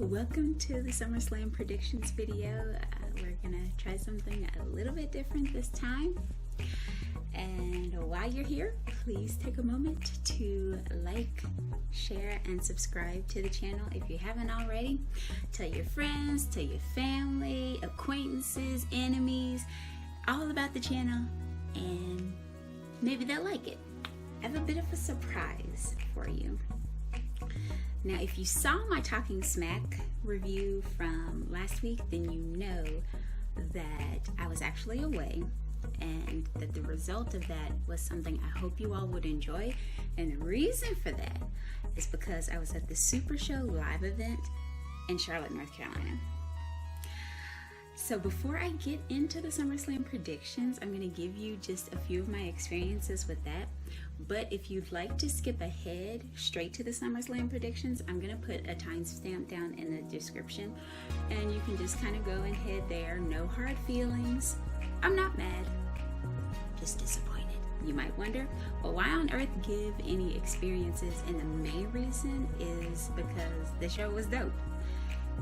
Welcome to the Summerslam predictions video. We're gonna try something a little bit different this time. And while you're here, please take a moment to like, share, and subscribe to the channel if you haven't already. Tell your friends, tell your family, acquaintances, enemies, all about the channel, and maybe they'll like it. I have a bit of a surprise for you. Now, if you saw my Talking Smack review from last week, then you know that I was actually away and that the result of that was something I hope you all would enjoy. And the reason for that is because I was at the Super Show live event in Charlotte, North Carolina. So before I get into the SummerSlam predictions, I'm going to give you just a few of my experiences with that. But if you'd like to skip ahead straight to the SummerSlam predictions, I'm going to put a timestamp down in the description. And you can just kind of go and head there. No hard feelings. I'm not mad. Just disappointed. You might wonder, well, why on earth give any experiences? And the main reason is because the show was dope.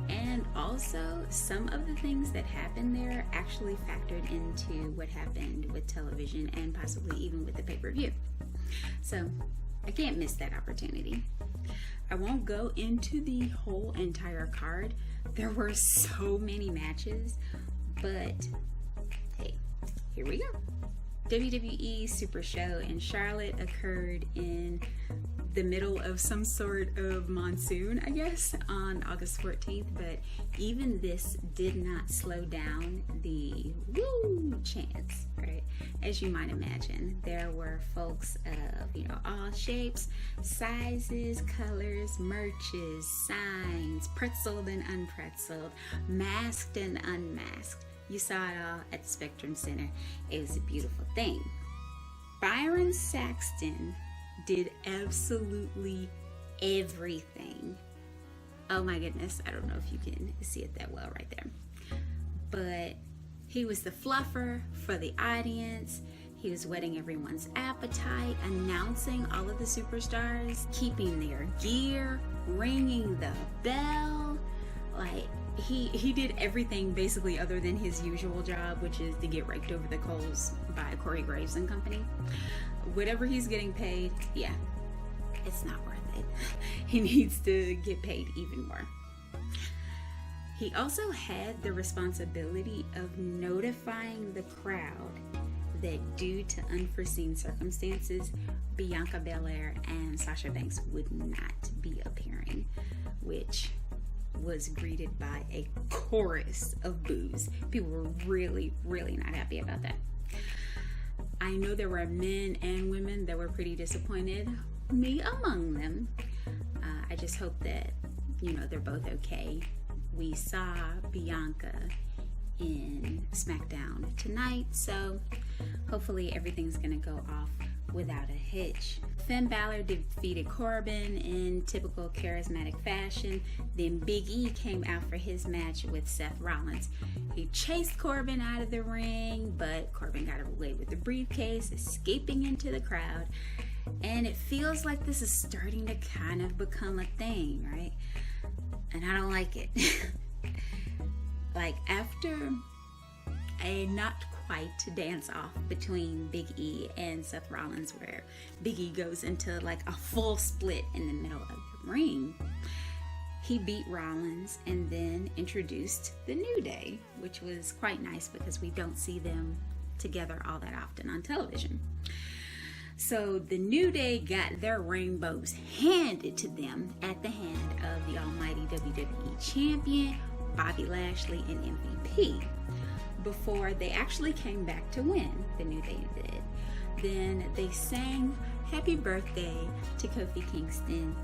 And also, some of the things that happened there actually factored into what happened with television and possibly even with the pay-per-view. So, I can't miss that opportunity. I won't go into the whole entire card. There were so many matches, but hey, here we go. WWE Super Show in Charlotte occurred in the middle of some sort of monsoon, I guess, on August 14th, but even this did not slow down the woo chants, right? As you might imagine, there were folks of, all shapes, sizes, colors, merches, signs, pretzeled and unpretzeled, masked and unmasked. You saw it all at the Spectrum Center. It was a beautiful thing. Byron Saxton did absolutely everything. Oh my goodness, I don't know if you can see it that well right there. But he was the fluffer for the audience. He was whetting everyone's appetite, announcing all of the superstars, keeping their gear, ringing the bell. Like, he did everything basically other than his usual job, which is to get raked over the coals by Corey Graves and company. Whatever he's getting paid, yeah, it's not worth it. He needs to get paid even more. He also had the responsibility of notifying the crowd that due to unforeseen circumstances, Bianca, Belair, and Sasha Banks would not be appearing, which was greeted by a chorus of boos. People were really, really not happy about that. I know there were men and women that were pretty disappointed, me among them. I just hope that, they're both okay. We saw Bianca in SmackDown tonight, so hopefully everything's gonna go off without a hitch. Finn Balor defeated Corbin in typical charismatic fashion. Then Big E came out for his match with Seth Rollins. He chased Corbin out of the ring, but Corbin got away with the briefcase, escaping into the crowd. And it feels like this is starting to kind of become a thing, right? And I don't like it. Like, after a not quite dance off between Big E and Seth Rollins, where Big E goes into like a full split in the middle of the ring, he beat Rollins and then introduced the New Day, which was quite nice because we don't see them together all that often on television. So the New Day got their rainbows handed to them at the hand of the almighty WWE Champion, Bobby Lashley, and MVP. Before they actually came back to win, the New Day did. Then they sang Happy Birthday to Kofi Kingston,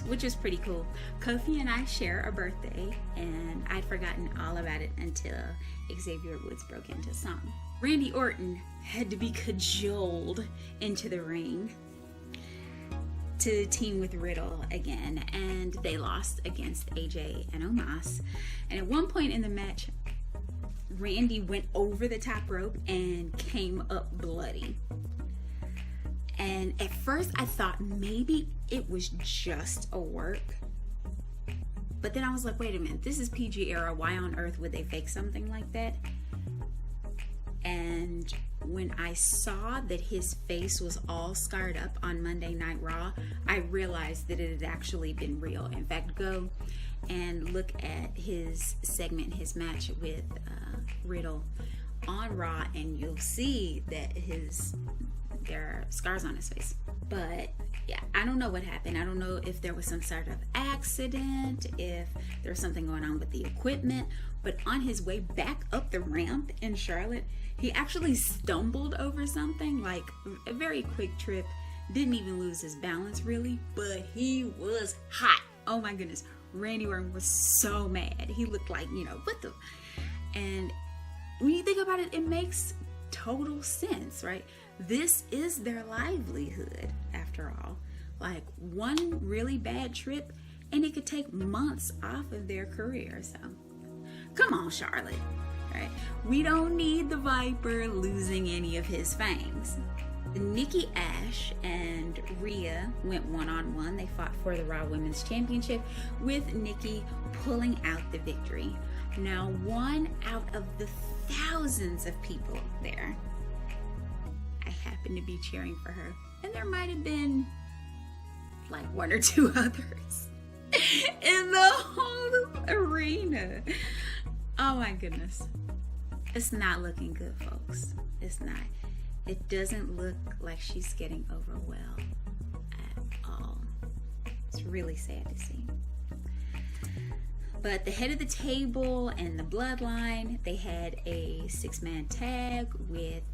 which was pretty cool. Kofi and I share a birthday, and I'd forgotten all about it until Xavier Woods broke into song. Randy Orton had to be cajoled into the ring to team with Riddle again, and they lost against AJ and Omos. And at one point in the match, Randy went over the top rope and came up bloody. And at first I thought maybe it was just a work, But then I was like, wait a minute, this is PG era. Why on earth would they fake something like that? And when I saw that his face was all scarred up on Monday Night Raw, I realized that it had actually been real. In fact, go and look at his segment, his match with Riddle on Raw, and you'll see that there are scars on his face. But yeah, I don't know what happened. I don't know if there was some sort of accident, if there was something going on with the equipment, but on his way back up the ramp in Charlotte, he actually stumbled over something, like a very quick trip. Didn't even lose his balance really, but he was hot. Oh my goodness. Randy Orton was so mad. He looked like, what the... And when you think about it, it makes total sense, right? This is their livelihood, after all. Like, one really bad trip, and it could take months off of their career. So, come on, Charlotte, right? We don't need the Viper losing any of his fangs. Nikki Ash and Rhea went one-on-one. They fought for the Raw Women's Championship, with Nikki pulling out the victory. Now, one out of the thousands of people there, I happened to be cheering for her. And there might have been like one or two others in the whole arena. Oh my goodness. It's not looking good, folks. It's not. It doesn't look like she's getting over well at all. It's really sad to see. But the head of the table and the bloodline, they had a 6-man tag with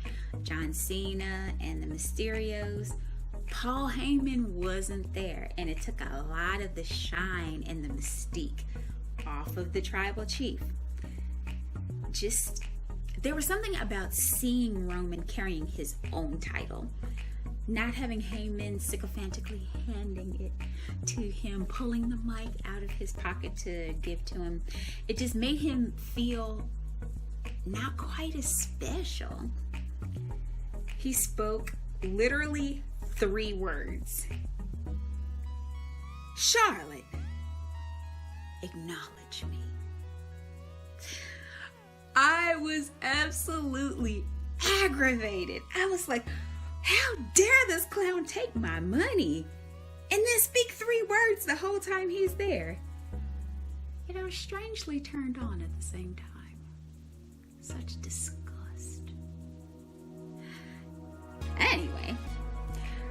John Cena and the Mysterios. Paul Heyman wasn't there, and it took a lot of the shine and the mystique off of the tribal chief. There was something about seeing Roman carrying his own title, not having Heyman sycophantically handing it to him, pulling the mic out of his pocket to give to him. It just made him feel not quite as special. He spoke literally 3 words. Charlotte, acknowledge me. I was absolutely aggravated. I was like, how dare this clown take my money and then speak 3 words the whole time he's there? Yet I was strangely turned on at the same time. Such disgust. Anyway,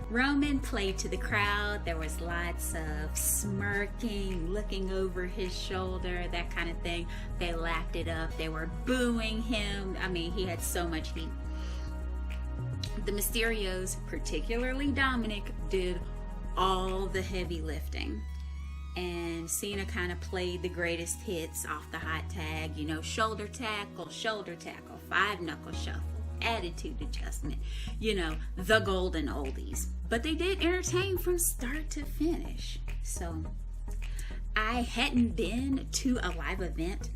Roman played to the crowd. There was lots of smirking, looking over his shoulder, that kind of thing. They laughed it up. They were booing him. I mean, he had so much heat. The Mysterios, particularly Dominic, did all the heavy lifting. And Cena kind of played the greatest hits off the hot tag. Shoulder tackle, 5-knuckle shuffle, attitude adjustment. The golden oldies. But they did entertain from start to finish. So, I hadn't been to a live event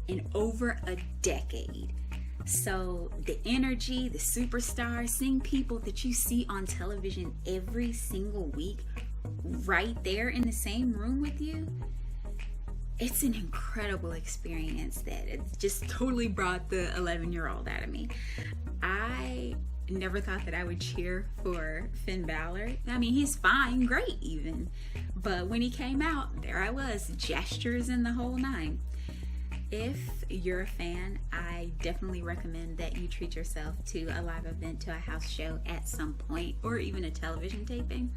in over a decade. So the energy, the superstars, seeing people that you see on television every single week right there in the same room with you, it's an incredible experience that it just totally brought the 11-year-old out of me. I never thought that I would cheer for Finn Balor. I mean, he's fine, great even. But when he came out, there I was, gestures in the whole 9. If you're a fan, I definitely recommend that you treat yourself to a live event, to a house show at some point, or even a television taping.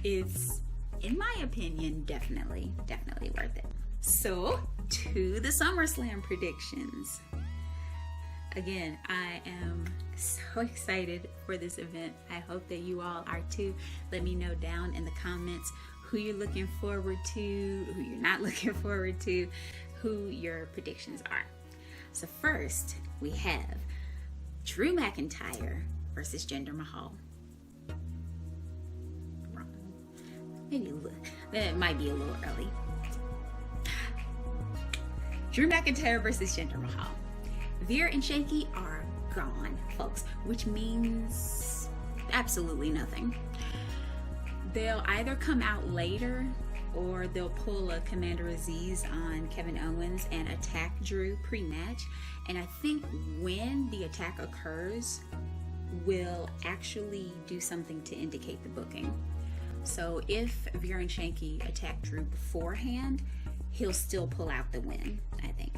It's, in my opinion, definitely worth it. So, to the SummerSlam predictions. Again, I am so excited for this event. I hope that you all are too. Let me know down in the comments who you're looking forward to, who you're not looking forward to, who your predictions are. So first, we have Drew McIntyre versus Jinder Mahal. Wrong. Maybe that might be a little early. Drew McIntyre versus Jinder Mahal. Veer and Shanky are gone, folks, which means absolutely nothing. They'll either come out later or they'll pull a Commander Aziz on Kevin Owens and attack Drew pre-match. And I think when the attack occurs, we'll actually do something to indicate the booking. So if Veer and Shanky attack Drew beforehand, he'll still pull out the win, I think.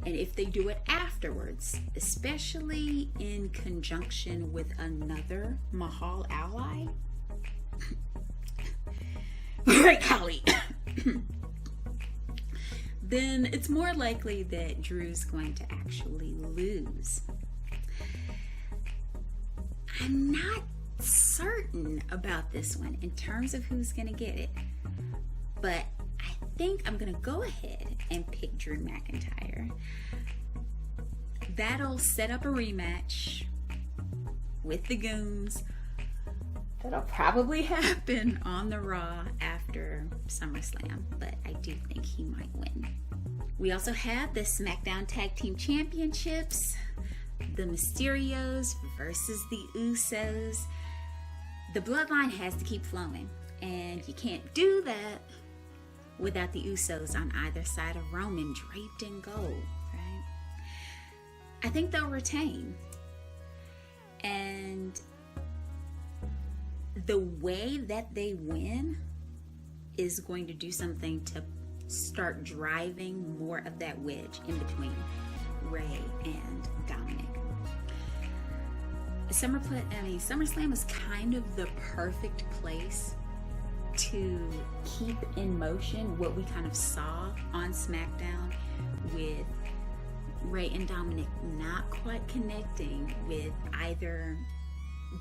And if they do it afterwards, especially in conjunction with another Mahal ally, right, Holly, then it's more likely that Drew's going to actually lose. I'm not certain about this one in terms of who's going to get it, but I think I'm going to go ahead and pick Drew McIntyre. That'll set up a rematch with the Goons. That'll probably happen on the Raw after SummerSlam, but I do think he might win. We also have the SmackDown Tag Team Championships, the Mysterios versus the Usos. The bloodline has to keep flowing, and you can't do that without the Usos on either side of Roman draped in gold, right? I think they'll retain. And the way that they win is going to do something to start driving more of that wedge in between Rey and Dominic. SummerSlam is kind of the perfect place to keep in motion what we kind of saw on SmackDown with Rey and Dominic not quite connecting, with either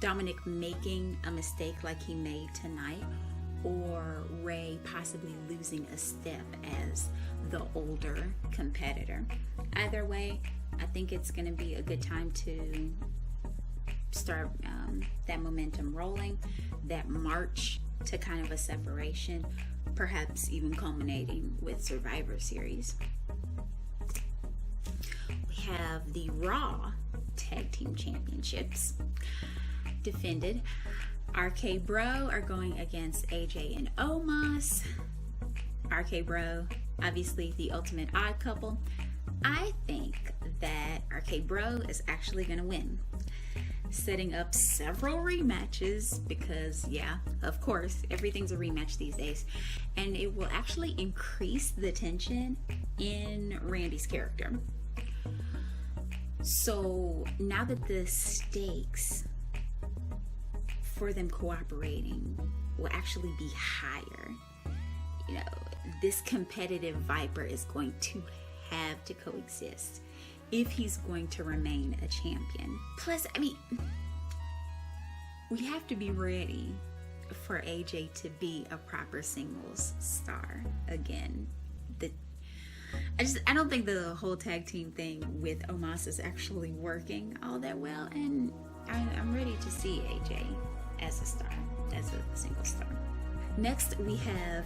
Dominic making a mistake like he made tonight, or Rey possibly losing a step as the older competitor. Either way, I think it's going to be a good time to start that momentum rolling, that march to kind of a separation, perhaps even culminating with Survivor Series. We have the Raw Tag Team Championships defended. RK Bro are going against AJ and Omos. RK Bro, obviously the ultimate odd couple. I think that RK Bro is actually going to win, setting up several rematches because, yeah, of course, everything's a rematch these days. And it will actually increase the tension in Randy's character. So now that the stakes for them cooperating will actually be higher, you know, this competitive Viper is going to have to coexist if he's going to remain a champion. Plus, I mean, we have to be ready for AJ to be a proper singles star again. I don't think the whole tag team thing with Omos is actually working all that well, and I'm ready to see AJ as a star, as a single star. Next, we have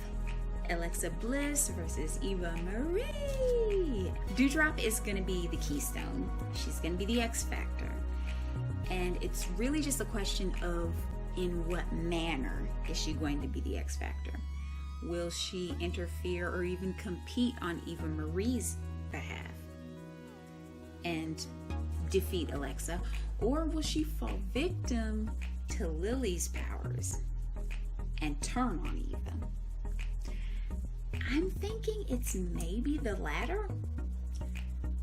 Alexa Bliss versus Eva Marie. Doudrop is going to be the keystone. She's going to be the X Factor. And it's really just a question of in what manner is she going to be the X Factor. Will she interfere or even compete on Eva Marie's behalf and defeat Alexa? Or will she fall victim to Lily's powers and turn on Eva? I'm thinking it's maybe the latter,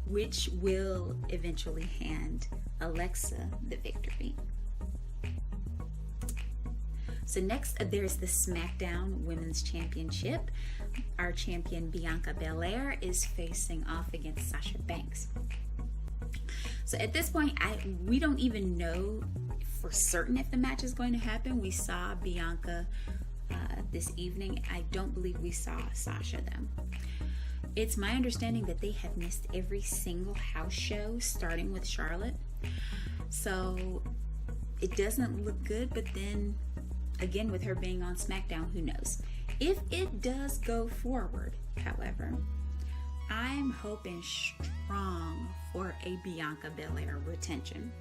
which will eventually hand Alexa the victory. So next, there's the SmackDown Women's Championship. Our champion Bianca Belair is facing off against Sasha Banks. So at this point, we don't even know for certain if the match is going to happen. We saw Bianca this evening. I don't believe we saw Sasha though. It's my understanding that they have missed every single house show, starting with Charlotte. So it doesn't look good, but then again, with her being on SmackDown, who knows? If it does go forward, however, I'm hoping strong for a Bianca Belair retention.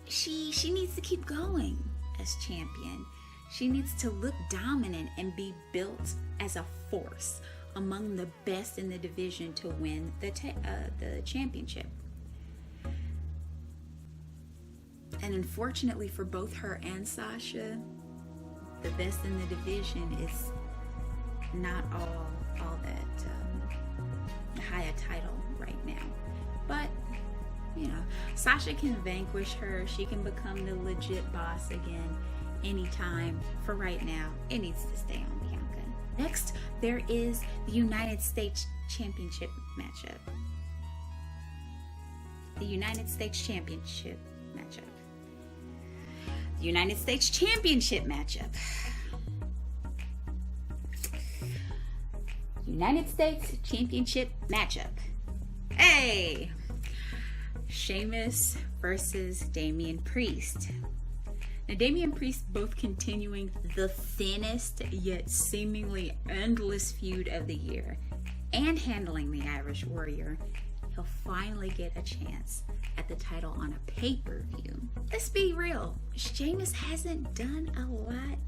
She needs to keep going as champion. She needs to look dominant and be built as a force among the best in the division to win the championship. And unfortunately for both her and Sasha, the best in the division is not all that high a title right now. But, you know, Sasha can vanquish her. She can become the legit boss again anytime. For right now, it needs to stay on Bianca. Next, there is the United States Championship matchup. The United States Championship matchup. The United States Championship matchup. United States Championship matchup. Hey! Sheamus versus Damian Priest. Now, Damian Priest both continuing the thinnest yet seemingly endless feud of the year and handling the Irish Warrior. He'll finally get a chance at the title on a pay-per-view. Let's be real. Sheamus hasn't done a lot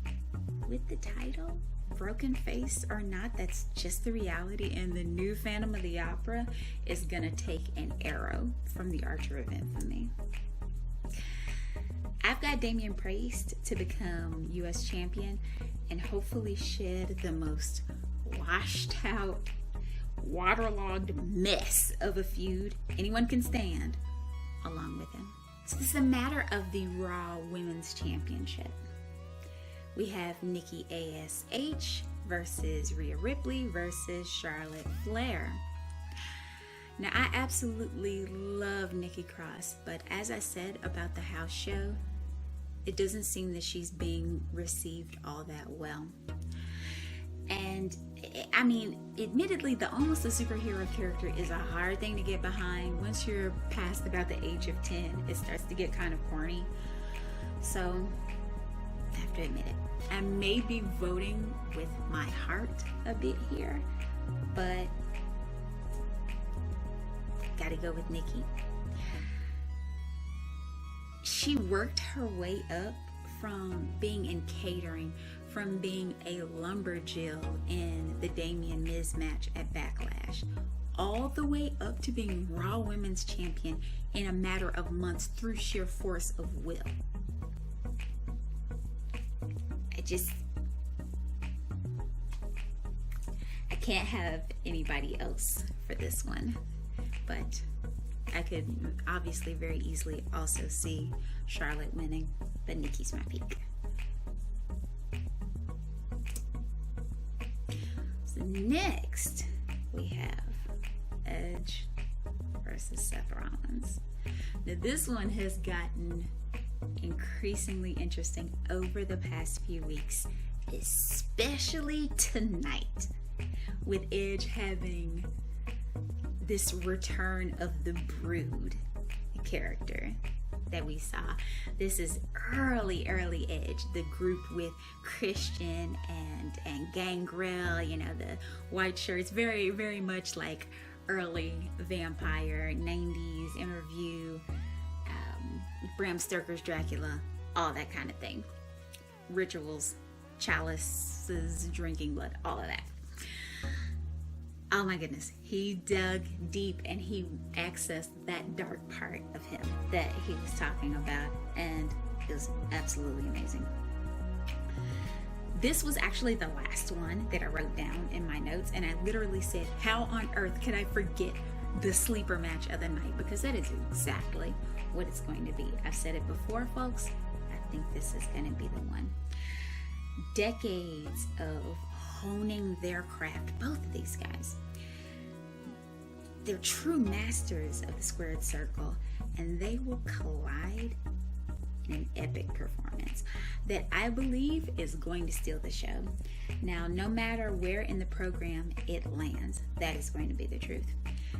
with the title. Broken face or not, that's just the reality, and the new Phantom of the Opera is gonna take an arrow from the Archer of Infamy. I've got Damian Priest to become US champion and hopefully shed the most washed out, waterlogged mess of a feud anyone can stand along with him. So this is a matter of the Raw Women's Championship. We have Nikki ASH versus Rhea Ripley versus Charlotte Flair. Now, I absolutely love Nikki Cross, but as I said about the house show, it doesn't seem that she's being received all that well. And I mean, admittedly, the almost a superhero character is a hard thing to get behind. Once you're past about the age of 10, it starts to get kind of corny. So I have to admit it. I may be voting with my heart a bit here, but gotta go with Nikki. She worked her way up from being in catering, from being a lumberjill in the Damian Miz match at Backlash, all the way up to being Raw Women's Champion in a matter of months through sheer force of will. I can't have anybody else for this one, but I could obviously very easily also see Charlotte winning, but Nikki's my pick. So next we have Edge versus Seth Rollins. Now this one has gotten increasingly interesting over the past few weeks, especially tonight, with Edge having this return of the Brood character that we saw. This is early Edge, the group with Christian and Gangrel, you know, the white shirts, very, very much like early vampire, 90s interview, Bram Stoker's Dracula, all that kind of thing. Rituals, chalices, drinking blood, all of that. Oh my goodness, he dug deep and he accessed that dark part of him that he was talking about, and it was absolutely amazing. This was actually the last one that I wrote down in my notes, and I literally said, how on earth could I forget the sleeper match of the night? Because that is exactly what it's going to be. I've said it before, folks. I think this is going to be the one. Decades of honing their craft, both of these guys. They're true masters of the squared circle, and they will collide in an epic performance that I believe is going to steal the show. Now, no matter where in the program it lands, that is going to be the truth.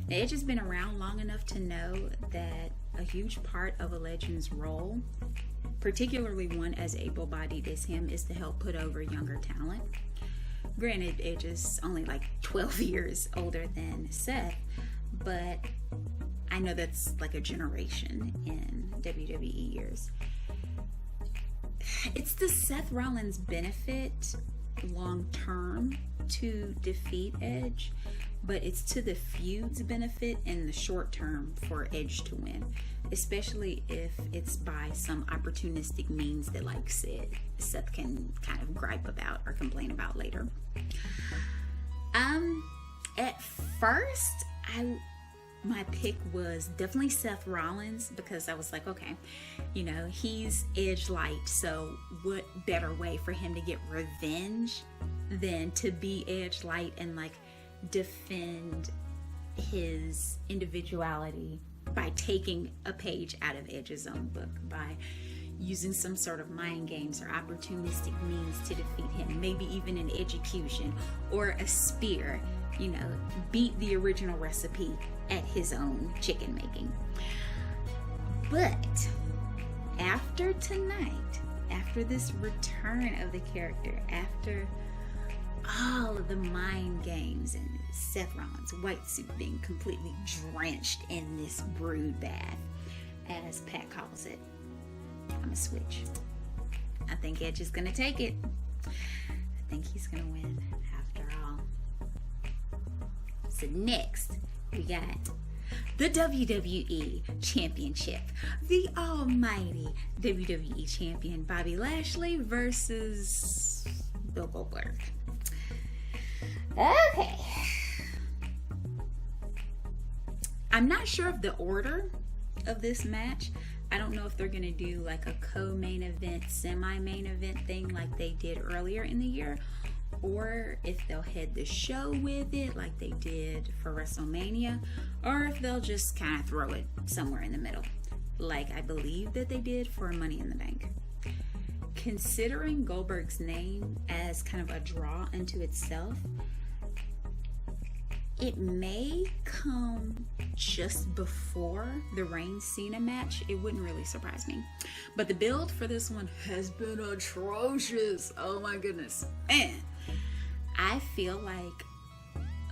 Now, Edge has been around long enough to know that a huge part of a legend's role, particularly one as able-bodied as him, is to help put over younger talent. Granted, Edge is only like 12 years older than Seth, but I know that's like a generation in WWE years. it's the Seth Rollins benefit long term to defeat Edge, but it's to the feud's benefit in the short term for Edge to win, especially if it's by some opportunistic means that, like Seth can kind of gripe about or complain about later. At first, my pick was definitely Seth Rollins, because I was like, okay, you know, he's Edge light, so what better way for him to get revenge than to be Edge light and like defend his individuality by taking a page out of Edge's own book, by using some sort of mind games or opportunistic means to defeat him, maybe even an execution or a spear, you know, beat the original recipe at his own chicken making. But after tonight, after this return of the character, after all of the mind games and Seth Rollins' white suit being completely drenched in this brood bath, as Pat calls it, I'm gonna switch. I think Edge is gonna take it. I think he's gonna win after all. So next, we got the WWE Championship. The almighty WWE Champion Bobby Lashley versus Bill Goldberg. Okay. I'm not sure of the order of this match. I don't know if they're going to do like a co-main event, semi-main event thing like they did earlier in the year, or if they'll head the show with it like they did for WrestleMania, or if they'll just kind of throw it somewhere in the middle, like I believe that they did for Money in the Bank. Considering Goldberg's name as kind of a draw unto itself, it may come just before the Reigns-Cena match. It wouldn't really surprise me. But the build for this one has been atrocious. Oh my goodness. And I feel like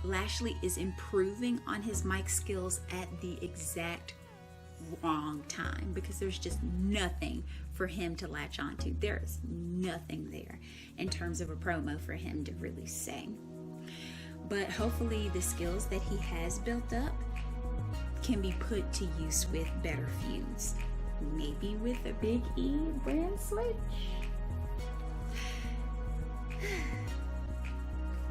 Lashley is improving on his mic skills at the exact wrong time, because there's just nothing for him to latch onto. There is nothing there in terms of a promo for him to really say. But hopefully the skills that he has built up can be put to use with better feuds. Maybe with a Big E brand switch.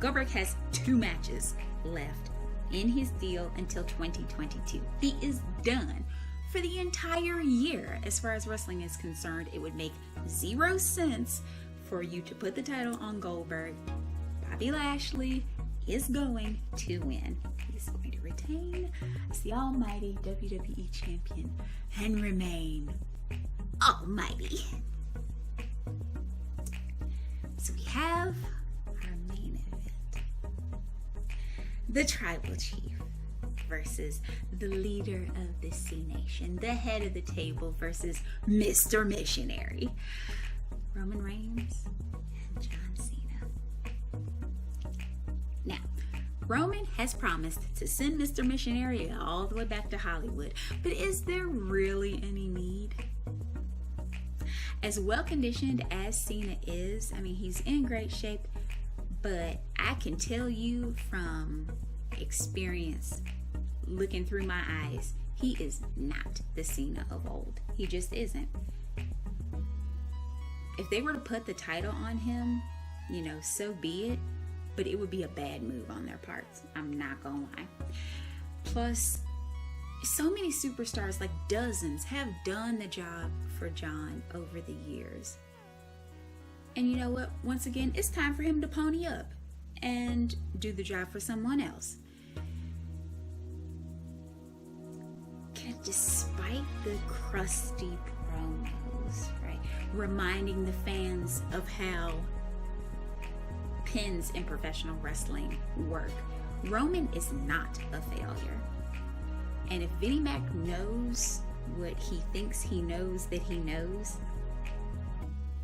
Goldberg has 2 matches left in his deal until 2022. He is done for the entire year. As far as wrestling is concerned, it would make 0 sense for you to put the title on Goldberg. Bobby Lashley is going to win. He's going to retain as the almighty WWE champion and remain almighty. So we have our main event. The Tribal Chief versus the leader of the C Nation, the head of the table versus Mr. Missionary, Roman Reigns and John Cena. Now, Roman has promised to send Mr. Missionary all the way back to Hollywood, but is there really any need? As well conditioned as Cena is, I mean, he's in great shape, but I can tell you from experience, looking through my eyes, he is not the Cena of old. He just isn't. If they were to put the title on him, you know, so be it, but it would be a bad move on their parts. I'm not gonna lie. Plus, so many superstars, like dozens, have done the job for John over the years. And you know what? Once again, it's time for him to pony up and do the job for someone else. Despite the crusty promos, right, reminding the fans of how pins in professional wrestling work, Roman is not a failure. And if Vinnie Mac knows what he thinks he knows that he knows,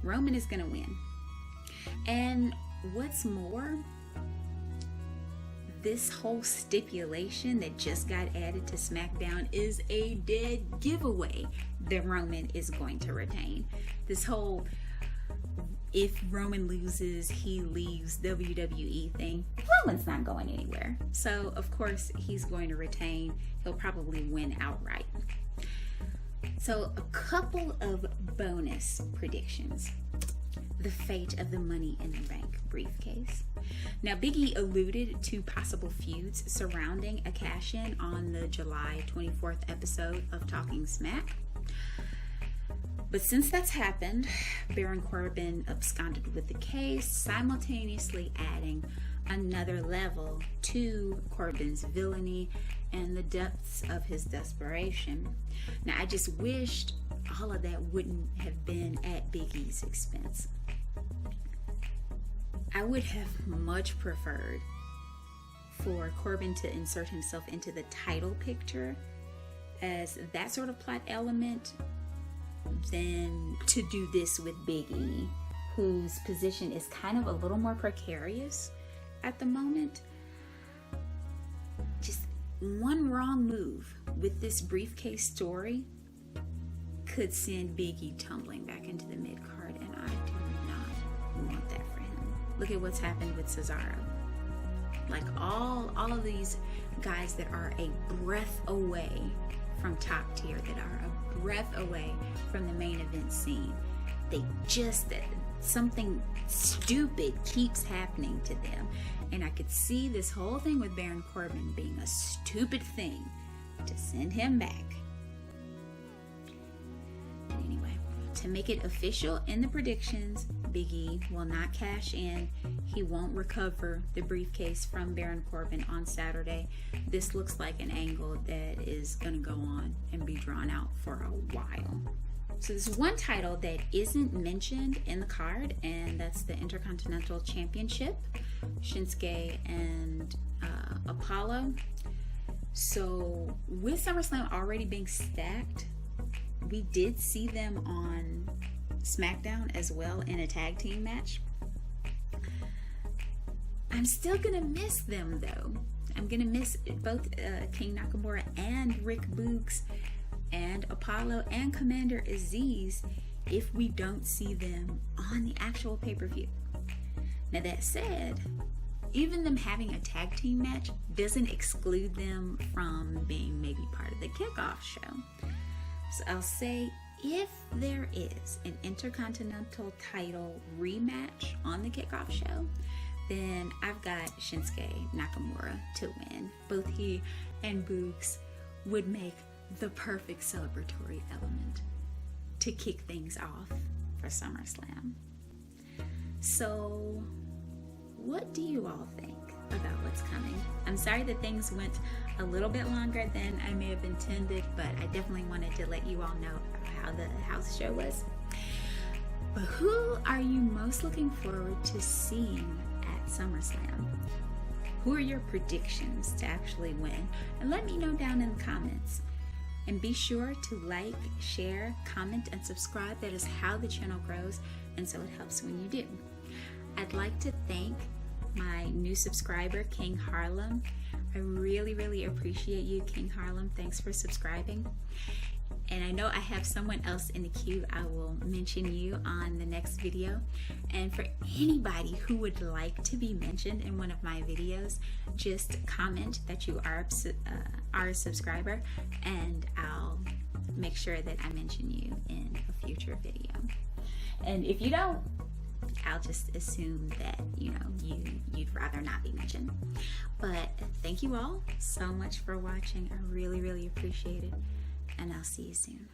Roman is gonna win. And what's more, this whole stipulation that just got added to SmackDown is a dead giveaway that Roman is going to retain. This whole if Roman loses, he leaves WWE thing. Roman's not going anywhere. So, of course, he's going to retain. He'll probably win outright. So, a couple of bonus predictions. The fate of the Money in the Bank briefcase. Now, Big E alluded to possible feuds surrounding a cash-in on the July 24th episode of Talking Smack. But since that's happened, Baron Corbin absconded with the case, simultaneously adding another level to Corbin's villainy and the depths of his desperation. Now, I just wished all of that wouldn't have been at Big E's expense. I would have much preferred for Corbin to insert himself into the title picture as that sort of plot element than to do this with Big E, whose position is kind of a little more precarious at the moment. Just one wrong move with this briefcase story could send Big E tumbling back into the mid-card, and I do not want that for him. Look at what's happened with Cesaro. Like all of these guys that are a breath away from top tier, that are a breath away from the main event scene, something stupid keeps happening to them. And I could see this whole thing with Baron Corbin being a stupid thing to send him back. But anyway, to make it official in the predictions, Big E will not cash in. He won't recover the briefcase from Baron Corbin on Saturday. This looks like an angle that is going to go on and be drawn out for a while. So there's one title that isn't mentioned in the card, and that's the Intercontinental Championship, Shinsuke and Apollo. So with SummerSlam already being stacked, we did see them on SmackDown as well in a tag team match. I'm still gonna miss them though. I'm gonna miss both King Nakamura and Rick Boogs and Apollo and Commander Aziz if we don't see them on the actual pay-per-view. Now that said, even them having a tag team match doesn't exclude them from being maybe part of the kickoff show. So I'll say, if there is an Intercontinental title rematch on the kickoff show, then I've got Shinsuke Nakamura to win. Both he and Boogs would make the perfect celebratory element to kick things off for SummerSlam. So, what do you all think about what's coming? I'm sorry that things went a little bit longer than I may have intended, but I definitely wanted to let you all know how the house show was. But who are you most looking forward to seeing at SummerSlam? Who are your predictions to actually win? And let me know down in the comments. And be sure to like, share, comment, and subscribe. That is how the channel grows, and so it helps when you do. I'd like to thank my new subscriber, King Harlem. I really, really appreciate you, King Harlem. Thanks for subscribing. And I know I have someone else in the queue. I will mention you on the next video. And for anybody who would like to be mentioned in one of my videos, just comment that you are a subscriber, and I'll make sure that I mention you in a future video. And if you don't, I'll just assume that, you'd rather not be mentioned. But thank you all so much for watching. I really, really appreciate it. And I'll see you soon.